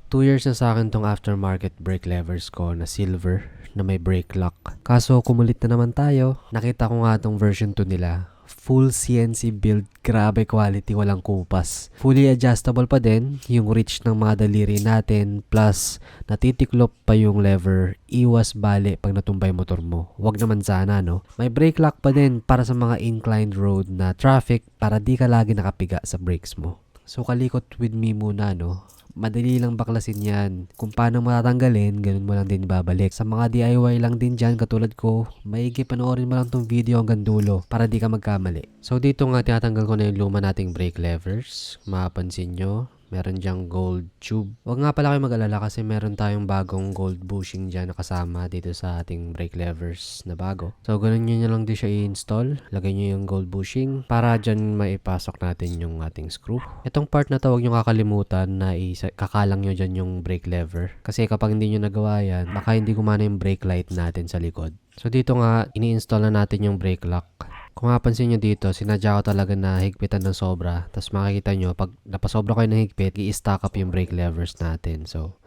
2 years na sa akin tong aftermarket brake levers ko na silver na may brake lock. Kaso kumulit na naman tayo. Nakita ko nga tong version 2 nila. Full CNC build, grabe quality, walang kupas. Fully adjustable pa din yung reach ng mga daliri natin, plus natitiklop pa yung lever, iwas bali pag natumbay motor mo. Wag naman sana, no? May brake lock pa din para sa mga inclined road na traffic para di ka lagi nakapiga sa brakes mo. So kalikot with me muna, no? Madali lang baklasin yan. Kung paano matatanggalin, ganun mo lang din babalik. Sa mga DIY lang din dyan, katulad ko, maigi panoorin mo lang tong video hanggang dulo para di ka magkamali. So dito nga tinatanggal ko na yung luma nating brake levers. Mapapansin nyo, meron dyang gold tube. Huwag nga pala kayo mag-alala kasi meron tayong bagong gold bushing dyan na kasama dito sa ating brake levers na bago. So ganun nyo lang din siya i-install. Lagay nyo yung gold bushing para dyan maipasok natin yung ating screw. Itong part na to, huwag nyo kakalimutan na kakalang nyo dyan yung brake lever. Kasi kapag hindi nyo nagawa yan, baka hindi gumana yung brake light natin sa likod. So dito nga, ini-install na natin yung brake lock. Kung mapansin nyo dito, sinadya ko talaga na higpitan ng sobra. Tapos makikita nyo, pag napasobra kayo ng higpit, i-stack up yung brake levers natin. So,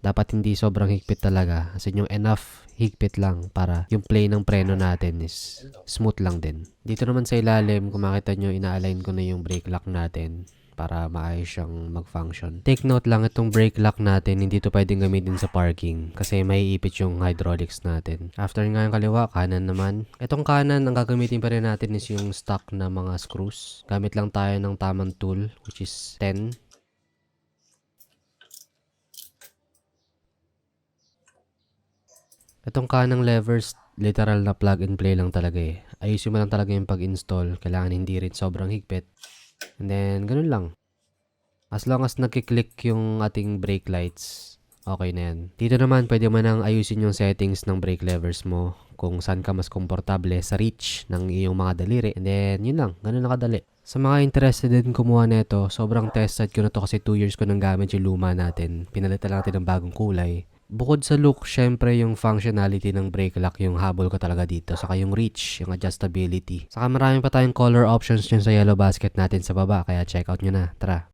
dapat hindi sobrang higpit talaga. Kasi yung enough higpit lang para yung play ng preno natin is smooth lang din. Dito naman sa ilalim, kung makita nyo, ina-align ko na yung brake lock natin para maayos siyang mag-function. Take note lang, itong brake lock natin, hindi to pwedeng gamitin sa parking kasi may ipit yung hydraulics natin. After nga yung kaliwa, kanan naman. Itong kanan, ang gagamitin pa rin natin is yung stock na mga screws. Gamit lang tayo ng tamang tool, which is 10. Itong kanang levers, literal na plug and play lang talaga eh. Ayusin mo lang talaga yung pag-install. Kailangan hindi rin sobrang higpit. And then, ganun lang. As long as nagkiklik yung ating brake lights, okay na yan. Dito naman, pwede mo nang ayusin yung settings ng brake levers mo kung saan ka mas komportable sa reach ng iyong mga daliri. And then, yun lang. Ganun lang kadali. Sa mga interested din kumuha nito, sobrang tested ko na to kasi 2 years ko nang gamit yung luma natin. Pinalitan lang natin ng bagong kulay. Bukod sa look, syempre yung functionality ng brake lock yung habol ko talaga dito. Saka yung reach, yung adjustability. Saka marami pa tayong color options dyan sa yellow basket natin sa baba. Kaya check out nyo na. Tara!